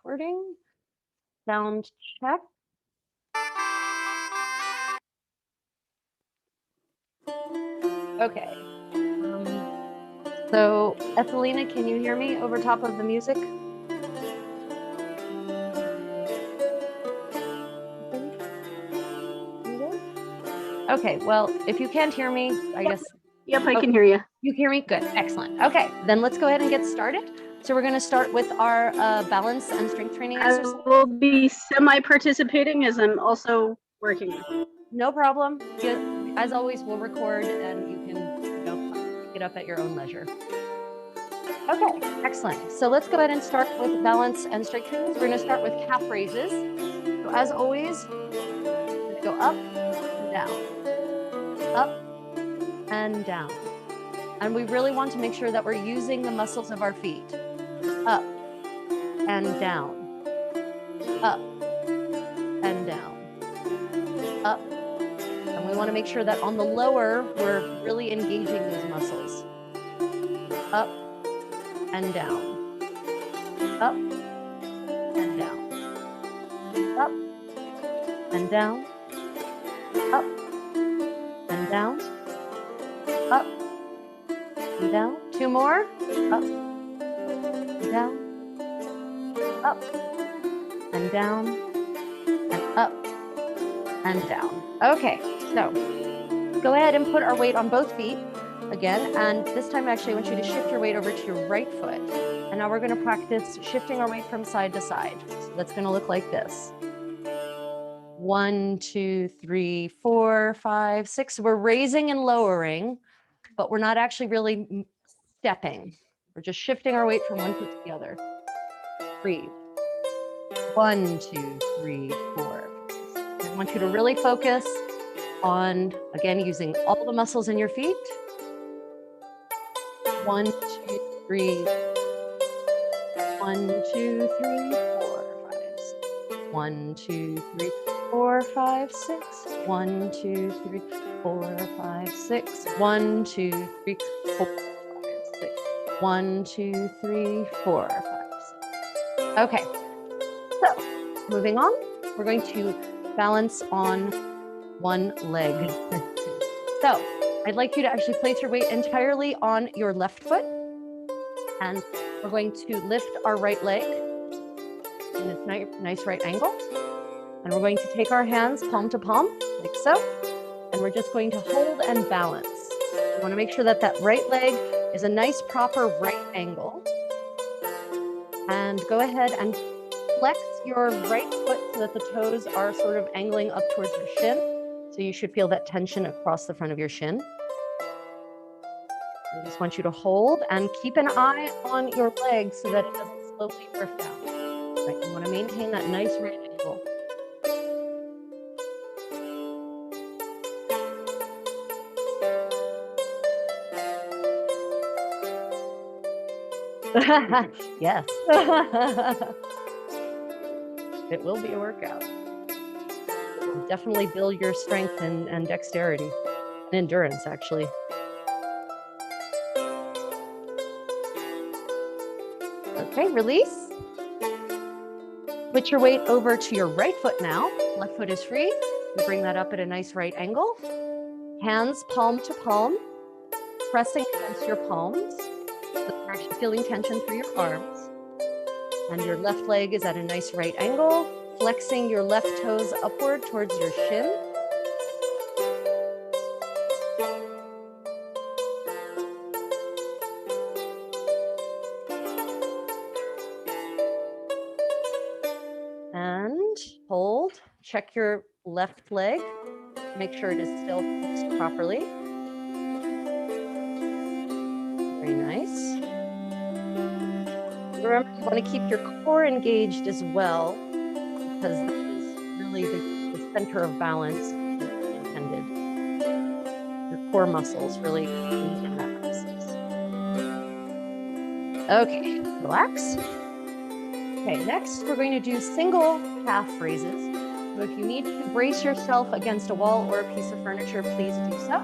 recording. Sound check. Okay. So, Ethelina, can you hear me over top of the music? Okay, well, if you can't hear me, I guess. Yep, I can hear you. You hear me? Good, excellent. Okay, then let's go ahead and get started. So we're going to start with our balance and strength training exercise. I will be semi-participating as I'm also working. No problem. As always, we'll record and you can pick it up at your own leisure. Okay, excellent. So let's go ahead and start with balance and strength training. We're going to start with calf raises. So as always, we're going to go up and down, up and down. And we really want to make sure that we're using the muscles of our feet. Up and down, up and down, up. And we want to make sure that on the lower, we're really engaging those muscles. Up and down, up and down, up and down, up and down, up and down. Two more, up and down, up and down, and up and down. Okay, so go ahead and put our weight on both feet again. And this time, actually, I want you to shift your weight over to your right foot. And now we're going to practice shifting our weight from side to side. So that's going to look like this. 1, 2, 3, 4, 5, 6. We're raising and lowering, but we're not actually really stepping. We're just shifting our weight from one foot to the other. Breathe. 1, 2, 3, 4. I want you to really focus on, again, using all the muscles in your feet. 1, 2, 3. 1, 2, 3, 4, 5, 6. 1, 2, 3, 4, 5, 6. 1, 2, 3, 4, 5, 6. 1, 2, 3, 4, 5, 6. 1, 2, 3, 4, 5, 6. Okay. So, moving on, we're going to balance on one leg. So, I'd like you to actually place your weight entirely on your left foot. And we're going to lift our right leg in this nice right angle. And we're going to take our hands palm to palm, like so. And we're just going to hold and balance. You want to make sure that that right leg is a nice proper right angle. And go ahead and flex your right foot so that the toes are sort of angling up towards your shin. So you should feel that tension across the front of your shin. I just want you to hold and keep an eye on your leg so that it doesn't slowly drift down. Right, you want to maintain that nice right angle. Yes. It will be a workout. It will definitely build your strength and dexterity and endurance, actually. Okay, release. Switch your weight over to your right foot now. Left foot is free. You bring that up at a nice right angle. Hands palm to palm, pressing against your palms. So you're actually feeling tension through your arms. And your left leg is at a nice right angle, flexing your left toes upward towards your shin. And hold. Check your left leg. Make sure it is still fixed properly. Very nice. Remember, you want to keep your core engaged as well, because this is really the center of balance intended. Your core muscles really engage in that process. Okay, relax. Okay, next we're going to do single calf raises. So if you need to brace yourself against a wall or a piece of furniture, please do so.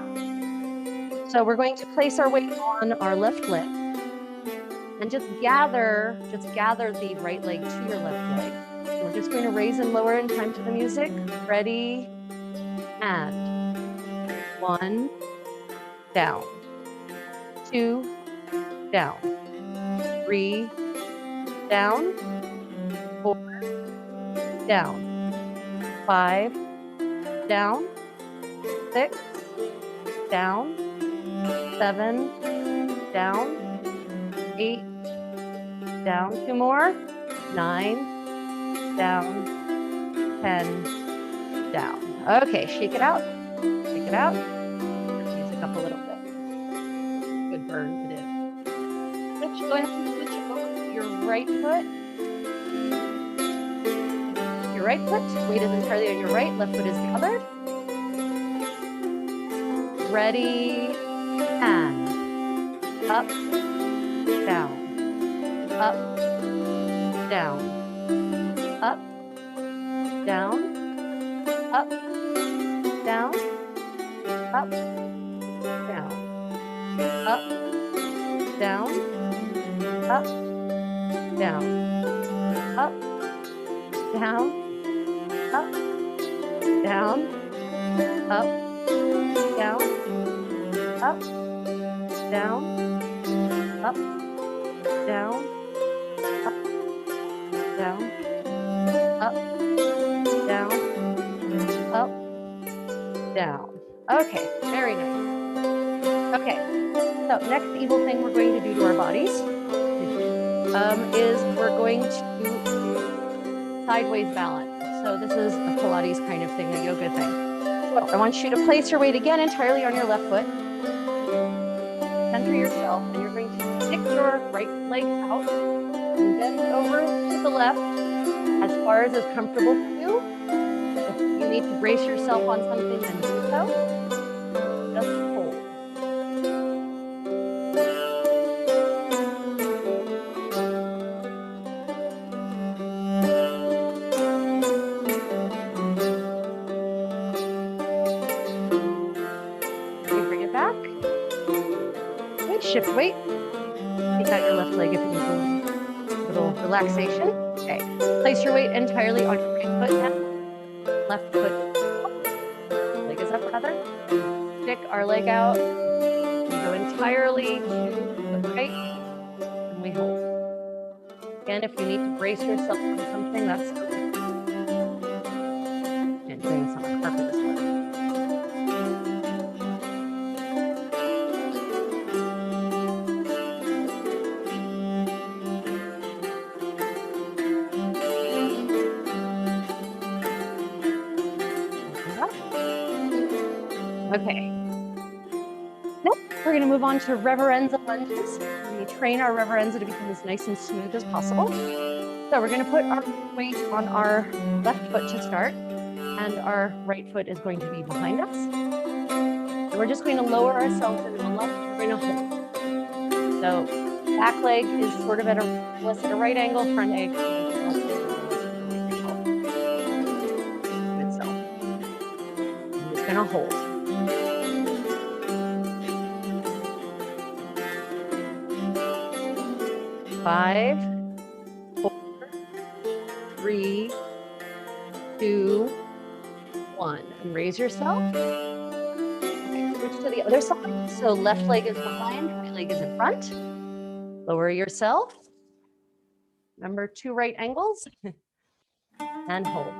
So we're going to place our weight on our left leg. And just gather the right leg to your left leg. So we're just going to raise and lower in time to the music. Ready, and 1, down, 2, down, 3, down, 4, down, 5, down, 6, down, 7, down, 8, down, 2 more, 9, down, 10, down. Okay, shake it out, shake it out. Music up a little bit. Good burn it is. Switch, go ahead and switch over to your right foot. Your right foot, weight is entirely on your right, left foot is gathered. Ready, and up, down, up, down, up, down, up, down, up, down, up, down, up, down, up, down, up, down, up, down, up, down, up, down, up, down, up, down, up, down. Okay, very nice. Okay, so next evil thing we're going to do to our bodies is we're going to sideways balance. So this is a Pilates kind of thing, a yoga thing. So I want you to place your weight again entirely on your left foot. Center yourself, and you're going to stick your right leg out and bend over to the left as far as is comfortable for you. If you need to brace yourself on something, then do so. Just hold. Bring it back. Good. Shift weight. Take out your left leg if you need a little relaxation. Okay. Place your weight entirely on your right foot now. Left foot up. Leg is up, rather. Stick our leg out. We go entirely to the right, and we hold. Again, if you need to brace yourself on something, that's okay. And doing this on a carpet this morning. Okay. Next, we're going to move on to reverenza lunges. We're going to train our reverenza to become as nice and smooth as possible. So we're going to put our weight on our left foot to start, and our right foot is going to be behind us. And we're just going to lower ourselves into the left. We're going to hold. So back leg is sort of at a right angle, front leg. Itself. I'm just going to hold. 5, 4, 3, 2, 1. And raise yourself. Okay, switch to the other side. So left leg is behind, right leg is in front. Lower yourself. Remember 2 right angles. And hold.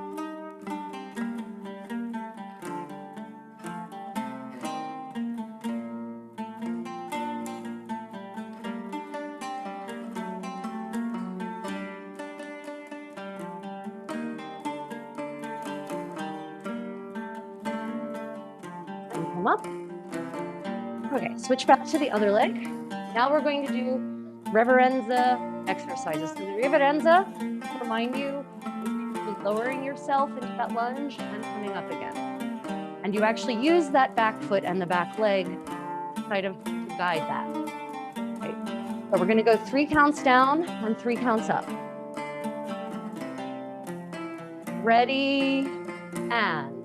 Come up. Okay, switch back to the other leg. Now we're going to do reverenza exercises. So the reverenza, to remind you, is lowering yourself into that lunge and coming up again. And you actually use that back foot and the back leg kind of to guide that. Okay. So we're going to go 3 counts down and 3 counts up. Ready, and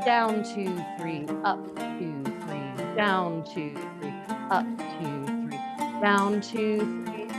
down, 2, 3, up, 2, 3, down, 2, 3, up, 2, 3, down, 2, 3,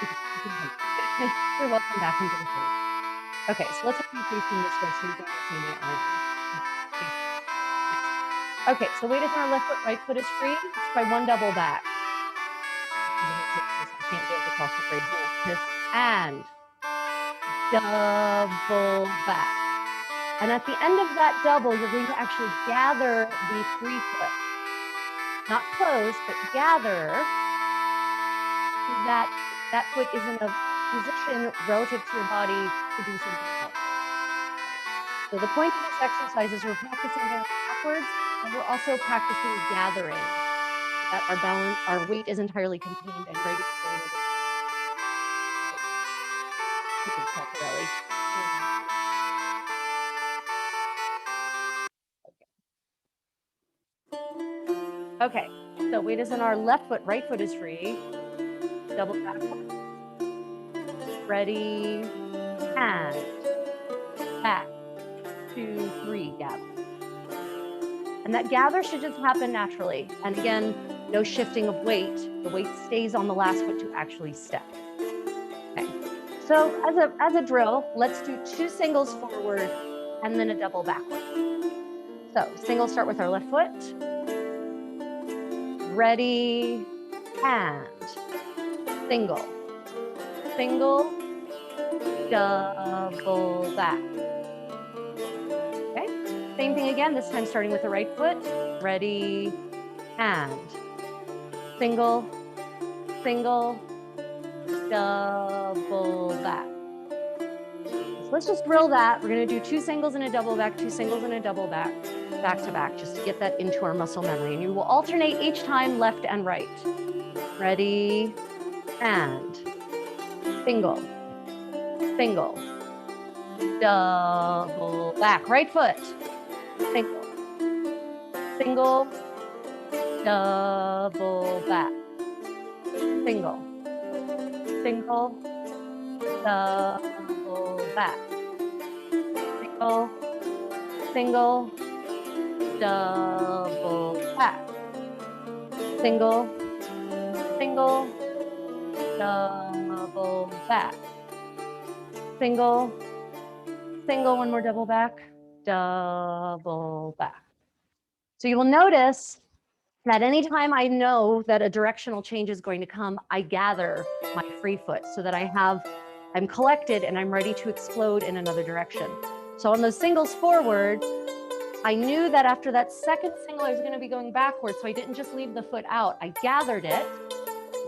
You're welcome back into the fold. Okay, so let's have you facing this way so you don't see my arm. Okay, so weight is on our left foot, right foot is free. Let's try one double back. I can't dance across the grade here. And double back. And at the end of that double, you're going to actually gather the free foot. Not close, but gather so that that foot is in a position relative to your body to do something else. So the point of this exercise is we're practicing going backwards, and we're also practicing gathering so that our balance, our weight is entirely contained and ready to go with it. Saltarello. Okay, so weight is in our left foot, right foot is free. Double back. Ready, and back, 2, 3, gather. And that gather should just happen naturally. And again, no shifting of weight. The weight stays on the last foot to actually step. Okay. So as a drill, let's do 2 singles forward and then a double backward. So singles start with our left foot. Ready, and single, single, double back. Okay, same thing again, this time starting with the right foot. Ready, and single, single, double back. So let's just drill that. We're going to do 2 singles and a double back, 2 singles and a double back, back to back, just to get that into our muscle memory. And you will alternate each time left and right. Ready, and single, single, double back. Right foot, single, single, double back. Single, single, double back. Single, single, double back. Single, single, double back. Single, single, one more double back, double back. So you will notice that anytime I know that a directional change is going to come, I gather my free foot so that I'm collected and I'm ready to explode in another direction. So on those singles forward, I knew that after that second single, I was going to be going backwards. So I didn't just leave the foot out. I gathered it,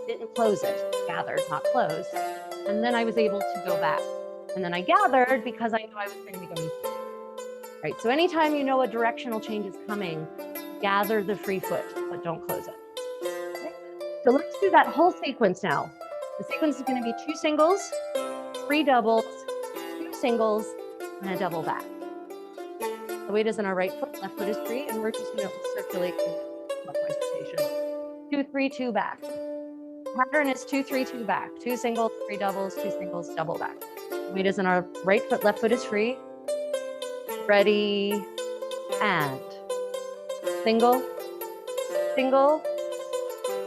didn't close it, gathered, not closed. And then I was able to go back. And then I gathered because I knew I was going to be going forward. Right, so anytime you know a directional change is coming, gather the free foot, but don't close it. Okay. So let's do that whole sequence now. The sequence is going to be 2 singles, 3 doubles, 2 singles, and a double back. The weight is in our right foot, left foot is free, and we're just going to circulate clockwise rotation. 2, 3, 2 back. Pattern is 2, 3, 2 back. 2 singles, 3 doubles, 2 singles, double back. The weight is in our right foot, left foot is free. Ready, and single, single,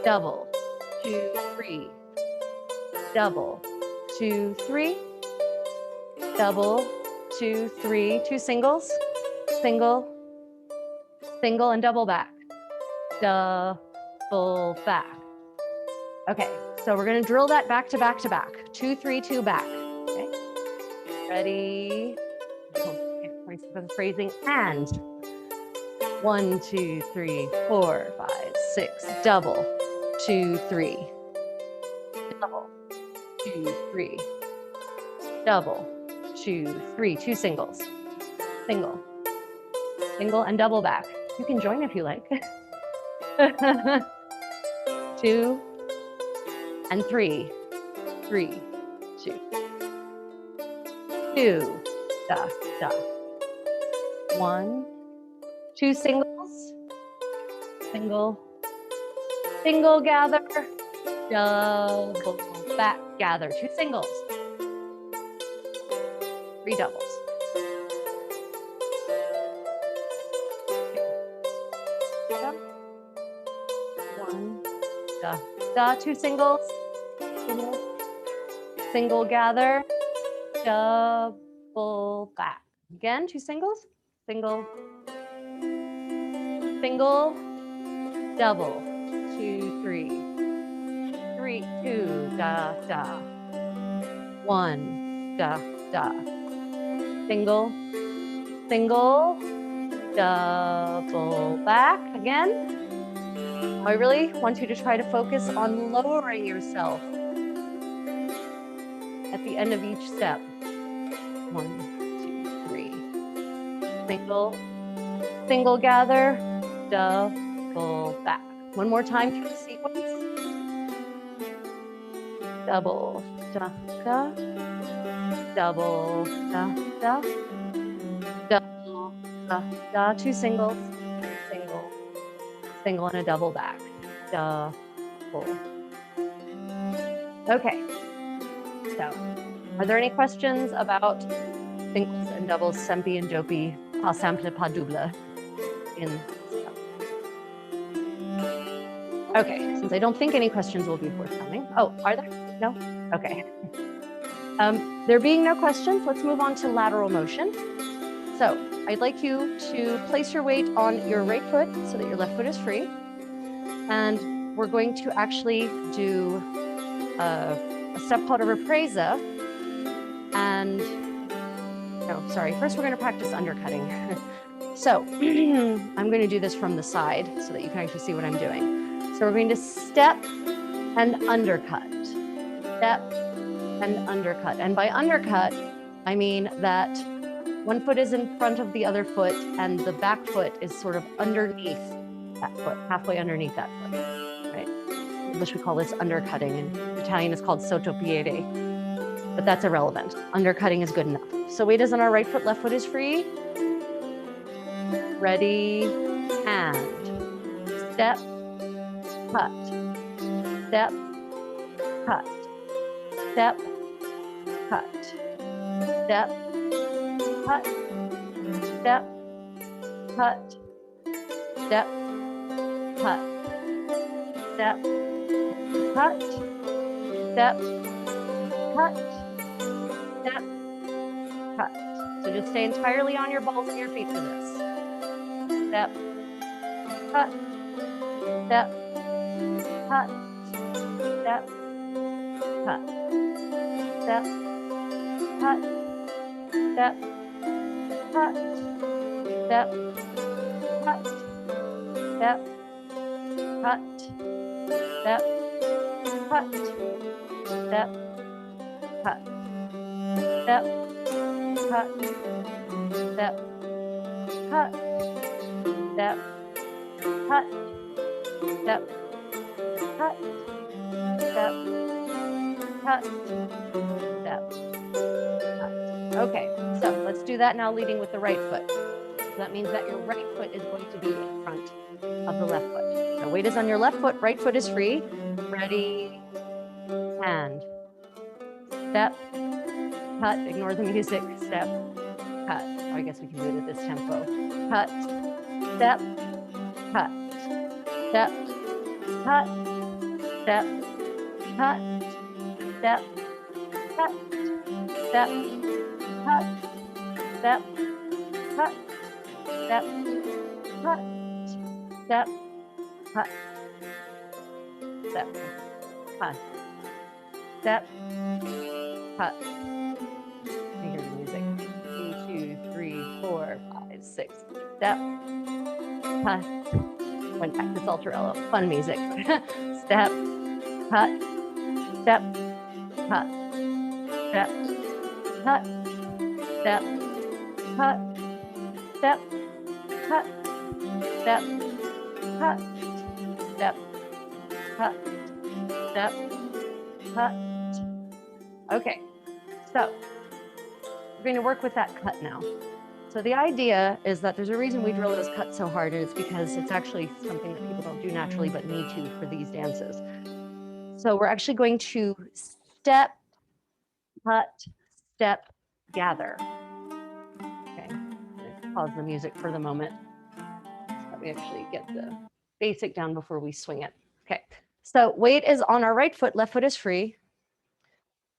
double, 2, 3, double, 2, 3, double, 2, 3, 2 singles, single, single, and double back, double back. Okay, so we're going to drill that back to back to back, 2, 3, 2 back. Okay, ready. Phrasing, and 1, 2, 3, 4, 5, 6, double, 2, 3, double, 2, 3, double, 2, 3, 2 singles, single, single, and double back. You can join if you like. 2 and 3, 3, 2, 2, da, da. 1, 2 singles, single, single, gather, double back, gather, 2 singles, 3 doubles. 1, da, da, 2 singles, single, single gather, double back. Again, 2 singles, single, single, double, 2, 3, 3, 2, da, da, 1, da, da, single, single, double back. Again, I really want you to try to focus on lowering yourself at the end of each step. 1, 2, 3. Single, single gather, double back. One more time through the sequence. Double, da, da, double, da, da, double, da, da. 2 singles, single, single, and a double back. Double. Okay. So, are there any questions about singles and doubles, Sempio and Doppii, pas simple, pas double in this? Okay, since I don't think any questions will be forthcoming. Oh, are there? No? Okay. There being no questions, let's move on to lateral motion. So I'd like you to place your weight on your right foot so that your left foot is free. And we're going to actually do a step called a represa. And, no, sorry, first we're going to practice undercutting. So I'm going to do this from the side so that you can actually see what I'm doing. So we're going to step and undercut, step and undercut. And by undercut, I mean that one foot is in front of the other foot and the back foot is sort of underneath that foot, halfway underneath that foot, right? In English, we call this undercutting. In Italian, it's called sottopiede, but that's irrelevant. Undercutting is good enough. So weight is on our right foot, left foot is free. Ready, and step, cut, step, cut, step, cut, step, cut, step, cut, step, cut, step, cut, step, cut, step, cut. So just stay entirely on your balls and your feet for this. Step, cut, step, cut, step, cut, step, cut, step, cut, step, cut, step, cut, step, cut, step, cut, step, cut, step, cut, step, cut, step, cut, step, cut, step, cut. Okay, so let's do that now leading with the right foot. So that means that your right foot is going to be in front of the left foot. So weight is on your left foot, right foot is free. Ready, and step, cut, ignore the music, step, cut. Oh, I guess we can do it at this tempo. Cut, step, cut, step, cut, step, cut, step, cut, step, cut, step, cut, step, cut, step, cut, step, cut, step, cut. You hear the music. 1, 2, 3, 4, 5, 6. Step, cut. Went back to Saltarello. Fun music. Step, cut, step, cut, step, cut, step, cut, step, cut, step, cut, step, cut, step, cut. Okay, so we're going to work with that cut now. So the idea is that there's a reason we drill those cuts so hard, and it's because it's actually something that people don't do naturally but need to for these dances. So we're actually going to step, cut, step, gather. Okay, pause the music for the moment so that we actually get the basic down before we swing it. Okay, so weight is on our right foot, left foot is free.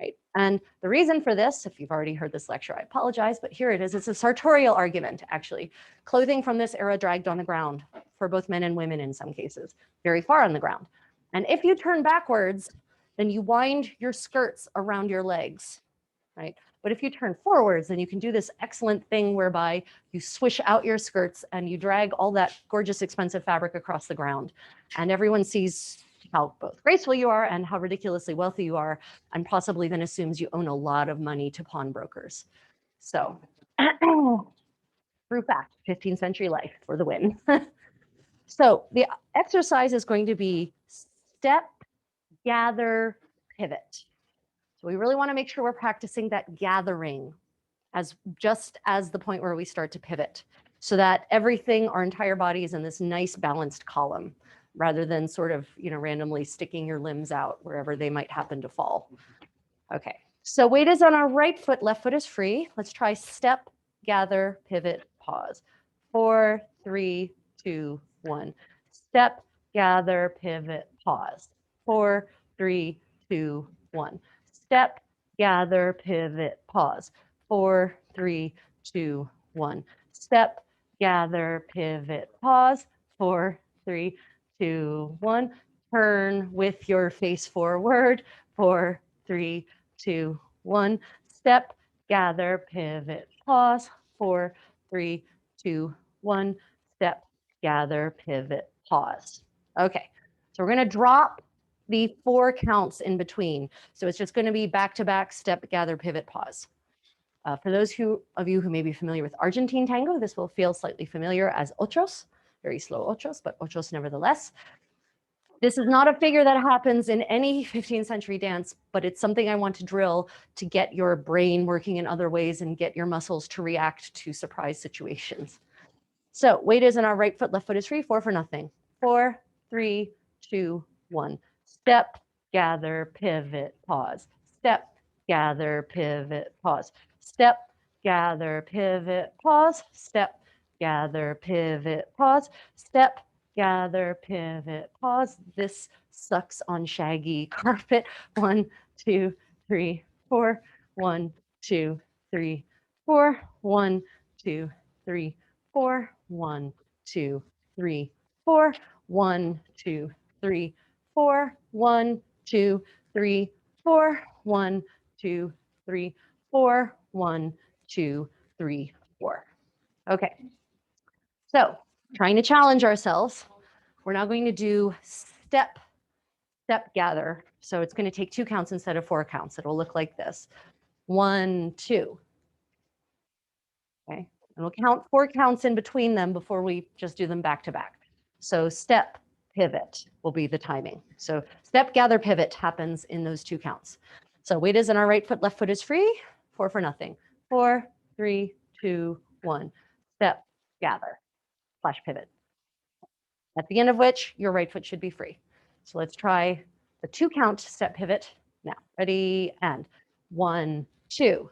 right? And the reason for this, if you've already heard this lecture, I apologize, but here it is. It's a sartorial argument, actually. Clothing from this era dragged on the ground for both men and women in some cases, very far on the ground. And if you turn backwards, then you wind your skirts around your legs, right? But if you turn forwards, then you can do this excellent thing whereby you swish out your skirts and you drag all that gorgeous, expensive fabric across the ground. And everyone sees how both graceful you are and how ridiculously wealthy you are, and possibly then assumes you own a lot of money to pawnbrokers. So, true fact, 15th century life for the win. So the exercise is going to be step, gather, pivot. So we really want to make sure we're practicing that gathering as just as the point where we start to pivot, so that everything, our entire body, is in this nice balanced column, rather than sort of, randomly sticking your limbs out wherever they might happen to fall. Okay, so weight is on our right foot, left foot is free. Let's try step, gather, pivot, pause. 4, 3, 2, 1. Step, gather, pivot, pause. 4, 3, 2, 1. Step, gather, pivot, pause. 4, 3, 2, 1. Step, gather, pivot, pause. 4, 3, 2, 1. Turn with your face forward. 4, 3, 2, 1. Step, gather, pivot, pause. 4, 3, 2, 1. Step, gather, pivot, pause. Okay, so we're going to drop the 4 counts in between. So it's just going to be back-to-back, step, gather, pivot, pause. For those of you who may be familiar with Argentine tango, this will feel slightly familiar as ochos, very slow ochos, but ochos nevertheless. This is not a figure that happens in any 15th century dance, but it's something I want to drill to get your brain working in other ways and get your muscles to react to surprise situations. So weight is in our right foot, left foot is free, 4 for nothing. 4, 3, 2, 1. Step, gather, pivot, pause. Step, gather, pivot, pause. Step, gather, pivot, pause. Step, gather, pivot, pause. Step, gather, pivot, pause. This sucks on shaggy carpet. 1, 2, 3, 4. 1, 2, 3, 4. 1, 2, 3, 4. 1, 2, 3, 4. 1, 2, 3, 4. 1, 2, 3, 4. 1, 2, 3, 4. 1, 2, 3, 4. Okay. So trying to challenge ourselves, we're now going to do step, gather. So it's going to take 2 counts instead of 4 counts. It'll look like this. 1, 2. Okay. And we'll count 4 counts in between them before we just do them back to back. So step, pivot will be the timing. So step, gather, pivot happens in those 2 counts. So weight is in our right foot, left foot is free. 4 for nothing. 4, 3, 2, 1. Step, gather, flash pivot. At the end of which your right foot should be free. So let's try the 2 count step pivot now. Ready, and 1, 2.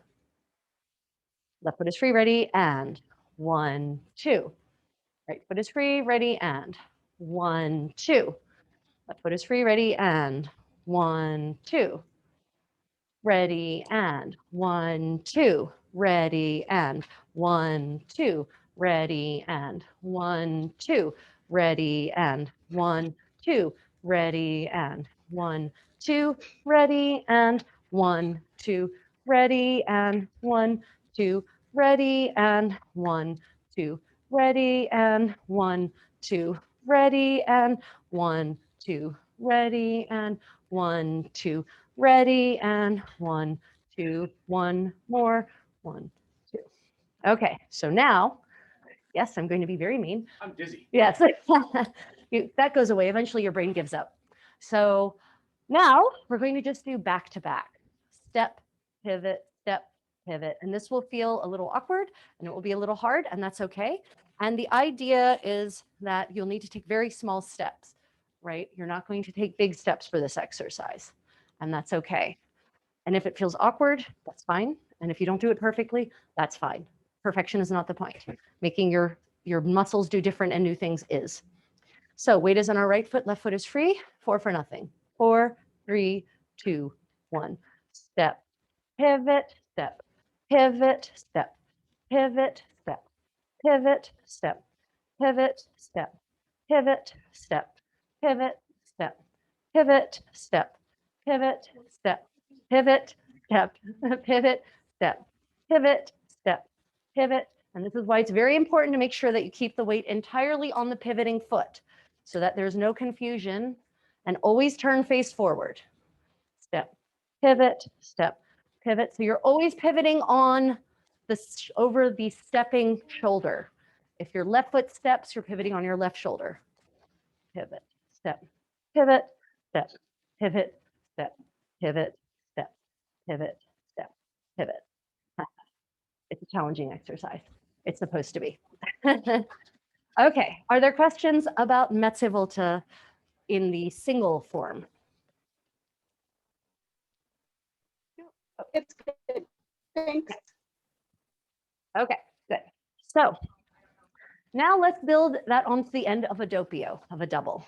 Left foot is free, ready, and 1, 2. Right foot is free, ready, and 1, 2. Left foot is free, ready, and 1, 2. Ready, and 1, 2. Ready, and 1, 2. Ready, and 1, 2. Ready, and 1, 2. Ready, and 1, 2. Ready, and 1, 2. Ready, and 1, 2. Ready, and 1, 2. Ready, and 1, 2. Ready, and 1, 2. Ready, and 1, 2. Ready, and 1, 2. 1 more. 1, 2. Okay, so now, yes, I'm going to be very mean. I'm dizzy. Yes, that goes away. Eventually your brain gives up. So now we're going to just do back to back. Step, pivot, step, pivot. And this will feel a little awkward and it will be a little hard, and that's okay. And the idea is that you'll need to take very small steps, right? You're not going to take big steps for this exercise, and that's okay. And if it feels awkward, that's fine. And if you don't do it perfectly, that's fine. Perfection is not the point. Making your muscles do different and new things is. So weight is on our right foot, left foot is free. 4 for nothing. 4, 3, 2, 1. step, pivot, step, pivot, step, pivot, step, pivot, step, pivot, step, pivot, step, pivot, step, pivot, step, pivot, step, pivot, step, pivot, step, pivot, step, pivot. And this is why it's very important to make sure that you keep the weight entirely on the pivoting foot so that there's no confusion, and always turn face forward. Step, pivot, step, pivot. So you're always pivoting on over the stepping shoulder. If your left foot steps, you're pivoting on your left shoulder. Pivot, step, pivot, step, pivot, step, pivot, step, pivot, step, pivot. It's a challenging exercise. It's supposed to be. Okay, are there questions about mezavolte in the single form? It's good. Thanks. Okay, good. So now let's build that onto the end of a doppio, of a double.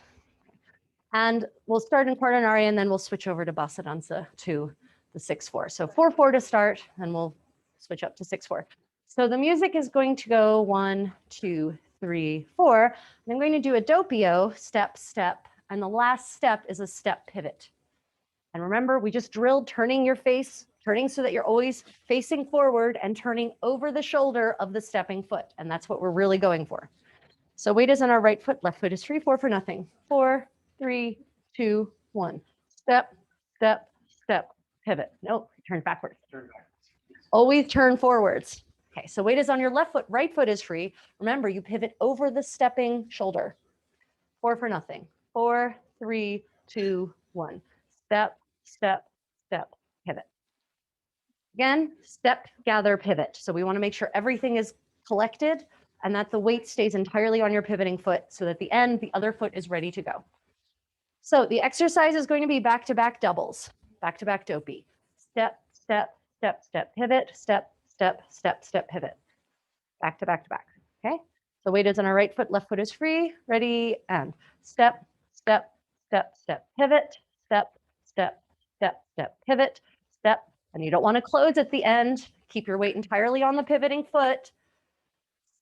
And we'll start in Cornazano and then we'll switch over to bassa danza to the 6/4. So 4/4 to start, and we'll switch up to 6/4. So the music is going to go 1, 2, 3, 4. And I'm going to do a doppio, step, step, and the last step is a step pivot. And remember, we just drilled turning your face, turning so that you're always facing forward and turning over the shoulder of the stepping foot. And that's what we're really going for. So weight is on our right foot, left foot is free, 4 for nothing. 4, 3, 2, 1. Step, step, step, pivot. Nope, turn backwards. Always turn forwards. Okay, so weight is on your left foot, right foot is free. Remember, you pivot over the stepping shoulder. 4 for nothing. 4, 3, 2, 1. Step, step, step, pivot. Again, step, gather, pivot. So we want to make sure everything is collected and that the weight stays entirely on your pivoting foot so that at the end, the other foot is ready to go. So the exercise is going to be back-to-back doubles, back-to-back Doppii. Step, step, step, step, pivot, step, step, step, step, pivot. Back to back to back, okay? So weight is on our right foot, left foot is free, ready, and step, step, step, step, pivot, step, step, step, step, pivot, step. And you don't want to close at the end. Keep your weight entirely on the pivoting foot.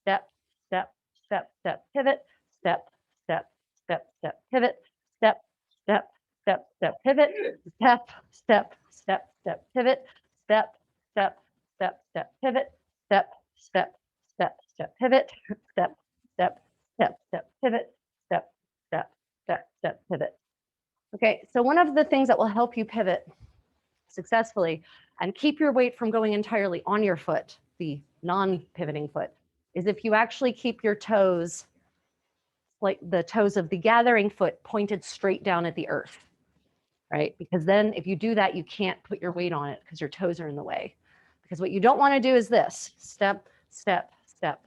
Step, step, step, step, pivot, step, step, step, step, pivot, step, step, step, step, pivot, step, step, step, step, pivot, step, step, step, step, pivot, step, step, step, step, pivot, step, step, step, step, pivot, step, step, step, step, pivot. Okay, so one of the things that will help you pivot successfully and keep your weight from going entirely on your foot, the non-pivoting foot, is if you actually keep your toes, like the toes of the gathering foot, pointed straight down at the earth, right? Because then if you do that, you can't put your weight on it because your toes are in the way. Because what you don't want to do is this, step, step, step.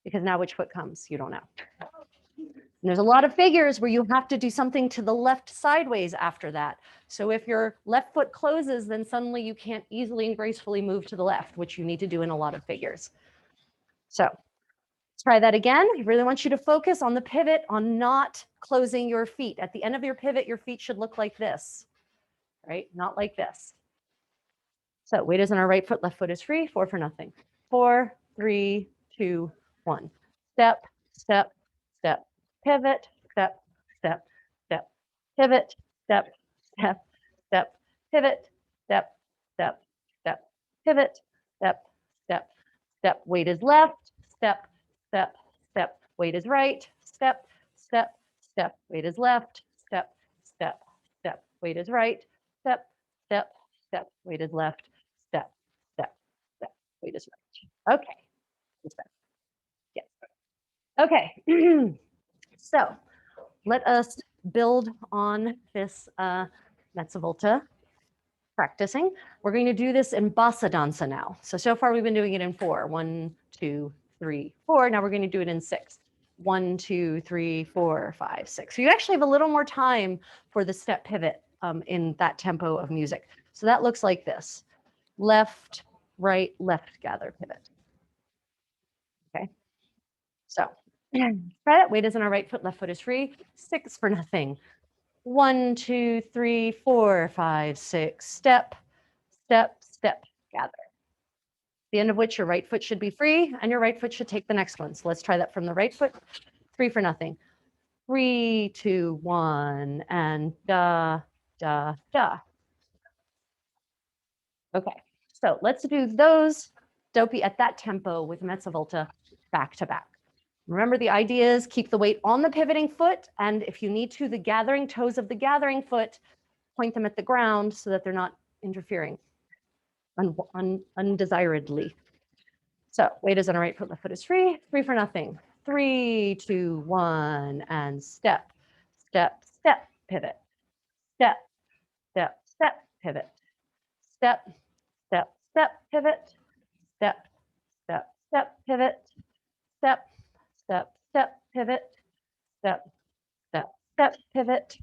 Because now which foot comes? You don't know. And there's a lot of figures where you have to do something to the left sideways after that. So if your left foot closes, then suddenly you can't easily and gracefully move to the left, which you need to do in a lot of figures. So let's try that again. I really want you to focus on the pivot, on not closing your feet. At the end of your pivot, your feet should look like this, right? Not like this. So weight is on our right foot, left foot is free, 4 for nothing. 4, 3, 2, 1. Step, step, step, pivot, step, step, step, pivot, step, step, step, pivot, step, step, step, pivot, step, step, step. Weight is left, step, step, step. Weight is right, step, step, step. Weight is left, step, step, step. Weight is right, step, step, step. Weight is left, step, step, step. Weight is right. Okay. Yes. Okay. So let us build on this mezavolte practicing. We're going to do this in bassa danza now. So far we've been doing it in 4. 1, 2, 3, 4. Now we're going to do it in 6. 1, 2, 3, 4, 5, 6. So you actually have a little more time for the step pivot in that tempo of music. So that looks like this. Left, right, left, gather, pivot. Okay. So try that. Weight is on our right foot, left foot is free. 6 for nothing. 1, 2, 3, 4, 5, 6. Step, step, step, gather. The end of which your right foot should be free and your right foot should take the next one. So let's try that from the right foot. 3 for nothing. 3, 2, 1, and da, da, da. Okay, so let's do those Doppii at that tempo with mezavolte back to back. Remember, the idea is keep the weight on the pivoting foot, and if you need to, the gathering toes of the gathering foot, point them at the ground so that they're not interfering undesiredly. So weight is on our right foot, left foot is free, 3 for nothing. 3, 2, 1, and step, step, step, pivot, step, step, step, pivot, step, step, step, pivot, step, step, step, pivot, step, step, step, pivot, step, step, step, pivot,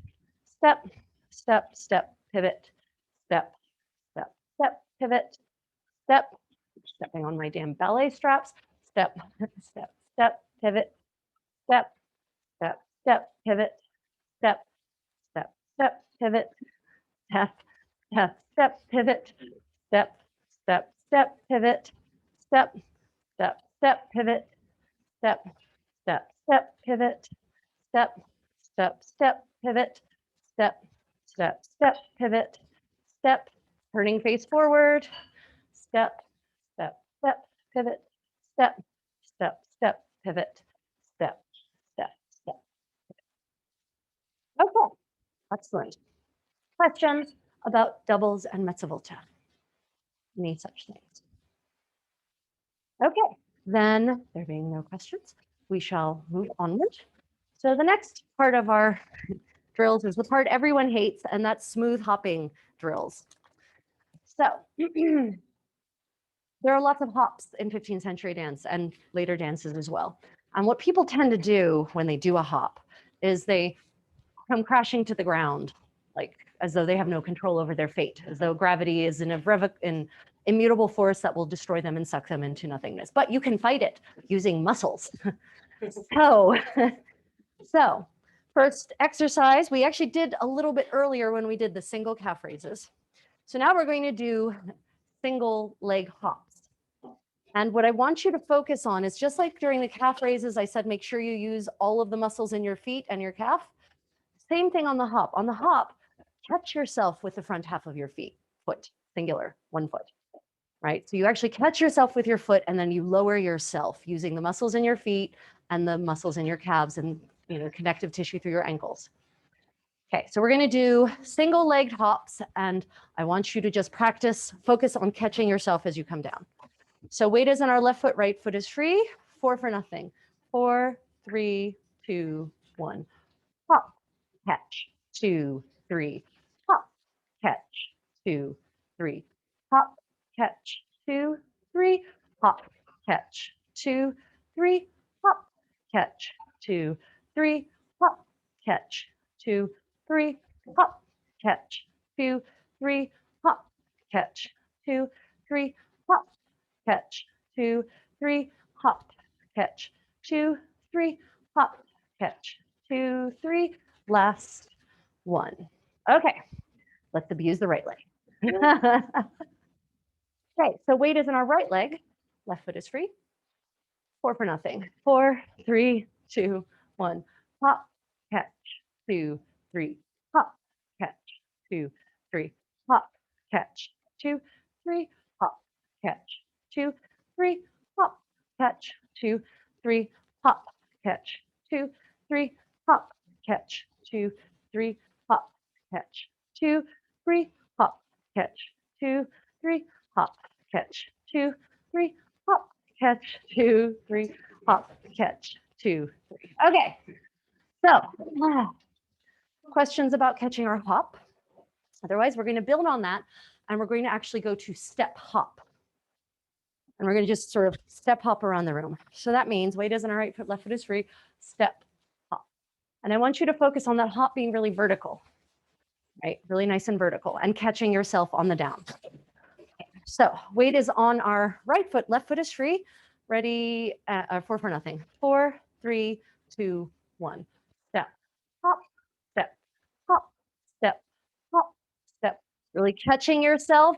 step, step, step, pivot, step, step, step, pivot, step, stepping on my damn ballet straps, step, step, step, pivot, step, step, step, pivot, step, step, step, pivot, step, step, step, pivot, step, step, step, pivot, step, step, step, pivot, step, step, step, pivot, step, step, step, pivot, step, step, step, pivot, step, turning face forward, step, step, step, pivot, step, step, step, pivot, step, step, step. Okay, excellent. Questions about doubles and mezzovolta? Any such things? Okay, then there being no questions, we shall move onward. So the next part of our drills is the part everyone hates, and that's smooth hopping drills. So there are lots of hops in 15th century dance and later dances as well. And what people tend to do when they do a hop is they come crashing to the ground, like as though they have no control over their fate, as though gravity is an immutable force that will destroy them and suck them into nothingness. But you can fight it using muscles. So first exercise, we actually did a little bit earlier when we did the single calf raises. So now we're going to do single leg hops. And what I want you to focus on is just like during the calf raises, I said, make sure you use all of the muscles in your feet and your calf. Same thing on the hop. On the hop, catch yourself with the front half of your foot, singular, 1 foot, right? So you actually catch yourself with your foot and then you lower yourself using the muscles in your feet and the muscles in your calves and connective tissue through your ankles. Okay, so we're going to do single legged hops, and I want you to just practice, focus on catching yourself as you come down. So weight is on our left foot, right foot is free, 4 for nothing. 4, 3, 2, 1. Hop, catch, 2, 3. Hop, catch, 2, 3. Hop, catch, 2, 3. Hop, catch, 2, 3. Hop, catch, 2, 3. Hop, catch, 2, 3. Hop, catch, 2, 3. Hop, catch, 2, 3. Hop, catch, 2, 3. Hop, catch, 2, 3. Hop, catch, 2, 3. Last one. Okay, let's abuse the right leg. Okay, so weight is in our right leg. Left foot is free. 4 for nothing. 4, 3, 2, 1. Hop, catch, 2, 3. Hop, catch, 2, 3. Hop, catch, 2, 3. Hop, catch, 2, 3. Hop, catch, 2, 3. Hop, catch, 2, 3. Hop, catch, 2, 3. Hop, catch, 2, 3. Hop, catch, 2, 3. Hop, catch, 2, 3. Hop, catch, 2, 3. Hop, catch, 2, 3. Okay, so questions about catching our hop? Otherwise, we're going to build on that, and we're going to actually go to step hop. And we're going to just sort of step hop around the room. So that means weight is on our right foot, left foot is free, step hop. And I want you to focus on that hop being really vertical, right? Really nice and vertical, and catching yourself on the down. So weight is on our right foot, left foot is free. Ready, 4 for nothing. 4, 3, 2, 1. Step, hop, step, hop, step, hop, step. Really catching yourself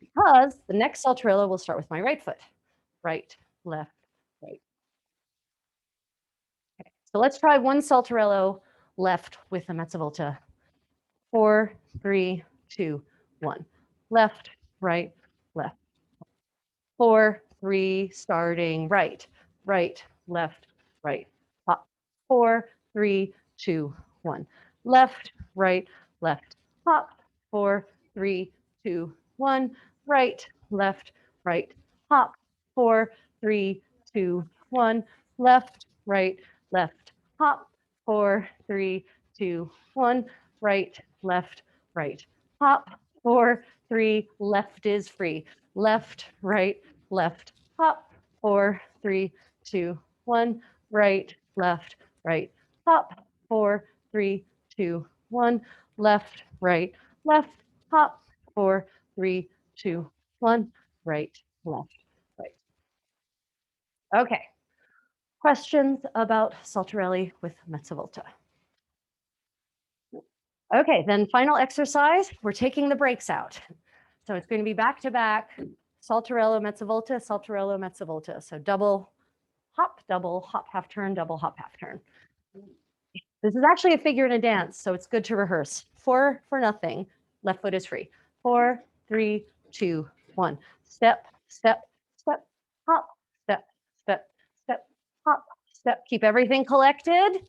because the next Saltarello will start with my right foot. Right, left, right. Okay, so let's try one Saltarello left with a mezzavolta. 4, 3, 2, 1. Left, right, left. 4, 3, starting right, right, left, right. Hop. 4, 3, 2, 1. Left, right, left. Hop. 4, 3, 2, 1. Right, left, right. Hop. 4, 3, 2, 1. Left, right, left. Hop. 4, 3, 2, 1. Right, left, right. Hop. 4, 3, left is free. Left, right, left, hop. 4, 3, 2, 1. Right, left, right, hop. 4, 3, 2, 1. Left, right, left, hop. 4, 3, 2, 1. Right, left, right. Okay. Questions about Saltarelli with mezzavolta? Okay, then final exercise, we're taking the breaks out. So it's going to be back to back, Saltarello, mezzavolta. So double hop, half turn, double hop, half turn. This is actually a figure in a dance, so it's good to rehearse. 4 for nothing, left foot is free. 4, 3, 2, 1. Step, step, step, hop, step, step, step, hop, step. Keep everything collected.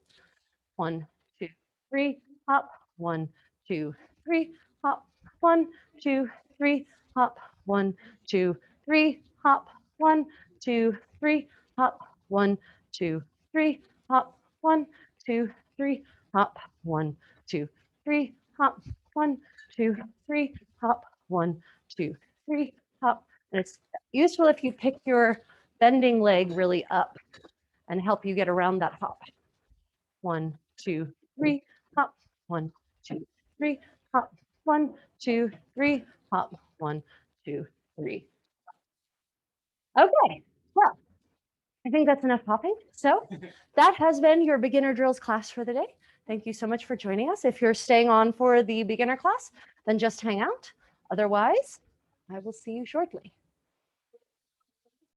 1, 2, 3, hop. 1, 2, 3, hop. 1, 2, 3, hop. 1, 2, 3, hop. 1, 2, 3, hop. 1, 2, 3, hop. 1, 2, 3, hop. 1, 2, 3, hop. 1, 2, 3, hop. 1, 2, 3, hop. And it's useful if you pick your bending leg really up and help you get around that hop. 1, 2, 3, hop. 1, 2, 3, hop. 1, 2, 3, hop. 1, 2, 3. Okay, well, I think that's enough popping. So that has been your beginner drills class for the day. Thank you so much for joining us. If you're staying on for the beginner class, then just hang out. Otherwise, I will see you shortly.